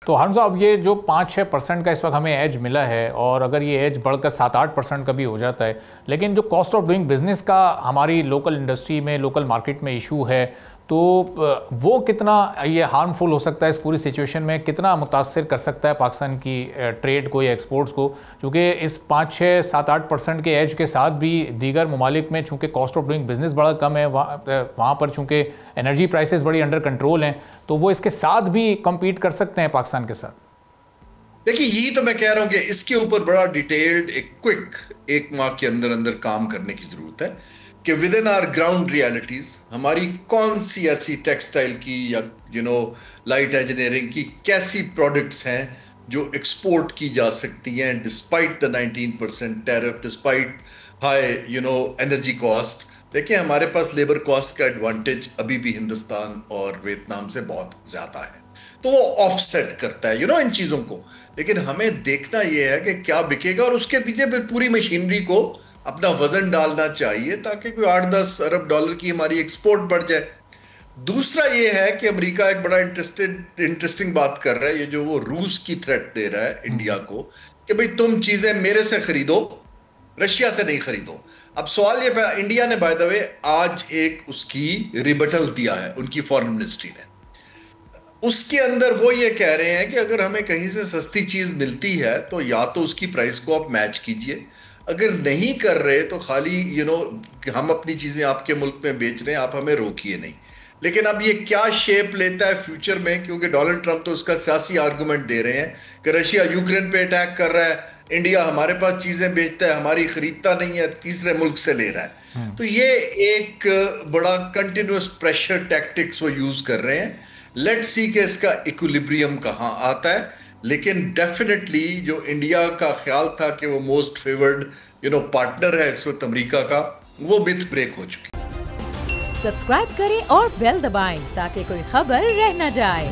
तो हारून साहब, ये जो 5-6% का इस वक्त हमें एज मिला है, और अगर ये एज बढ़कर 7-8% का भी हो जाता है, लेकिन जो कॉस्ट ऑफ डूइंग बिजनेस का हमारी लोकल इंडस्ट्री में, लोकल मार्केट में इशू है, तो वो कितना ये हार्मफुल हो सकता है इस पूरी सिचुएशन में, कितना मुतासर कर सकता है पाकिस्तान की ट्रेड को या एक्सपोर्ट्स को? क्योंकि इस 5-6-7-8% के एज के साथ भी दीगर ममालिक में चूँकि कॉस्ट ऑफ डूइंग बिजनेस बड़ा कम है, वहाँ पर चूँकि एनर्जी प्राइसेस बड़ी अंडर कंट्रोल हैं, तो वो इसके साथ भी कम्पीट कर सकते हैं पाकिस्तान के साथ। देखिए, यही तो मैं कह रहा हूं कि इसके ऊपर बड़ा डिटेल्ड एक क्विक 1 माह के अंदर अंदर काम करने की जरूरत है कि within our ground realities हमारी कौन सी ऐसी टेक्सटाइल की या लाइट इंजीनियरिंग की कैसी प्रोडक्ट्स हैं जो एक्सपोर्ट की जा सकती हैं despite the 19% tariff, despite high energy cost. देखिए, हमारे पास लेबर कॉस्ट का एडवांटेज अभी भी हिंदुस्तान और वियतनाम से बहुत ज्यादा है, तो वो ऑफसेट करता है इन चीजों को। लेकिन हमें देखना यह है कि क्या बिकेगा, और उसके पीछे फिर पूरी मशीनरी को अपना वजन डालना चाहिए ताकि कोई 8-10 अरब डॉलर की हमारी एक्सपोर्ट बढ़ जाए। दूसरा ये है कि अमेरिका एक बड़ा इंटरेस्टिंग बात कर रहा है, ये जो वो रूस की थ्रेट दे रहा है इंडिया को कि भाई तुम चीजें मेरे से खरीदो, रशिया से नहीं खरीदो। अब सवाल ये, इंडिया ने बाय द वे आज एक उसकी रिबटल दिया है उनकी फॉरेन मिनिस्ट्री ने। उसके अंदर वो ये कह रहे हैं कि अगर हमें कहीं से सस्ती चीज मिलती है तो या तो उसकी प्राइस को आप मैच कीजिए, अगर नहीं कर रहे तो खाली हम अपनी चीजें आपके मुल्क में बेच रहे हैं, आप हमें रोकिए नहीं। लेकिन अब ये क्या शेप लेता है फ्यूचर में, क्योंकि डोनाल्ड ट्रंप तो उसका सियासी आर्गुमेंट दे रहे हैं कि रशिया यूक्रेन पे अटैक कर रहा है, इंडिया हमारे पास चीजें बेचता है, हमारी खरीदता नहीं है, तीसरे मुल्क से ले रहा है। तो ये एक बड़ा कंटिन्यूस प्रेशर टैक्टिक्स वो यूज कर रहे हैं। लेट्स सी कि इसका इक्विलिब्रियम कहां आता है। लेकिन डेफिनेटली जो इंडिया का ख्याल था कि वो मोस्ट फेवर्ड पार्टनर है इस वक्त अमेरिका का, वो मिथ ब्रेक हो चुकी। सब्सक्राइब करें और बेल दबाएं ताकि कोई खबर रह न जाए।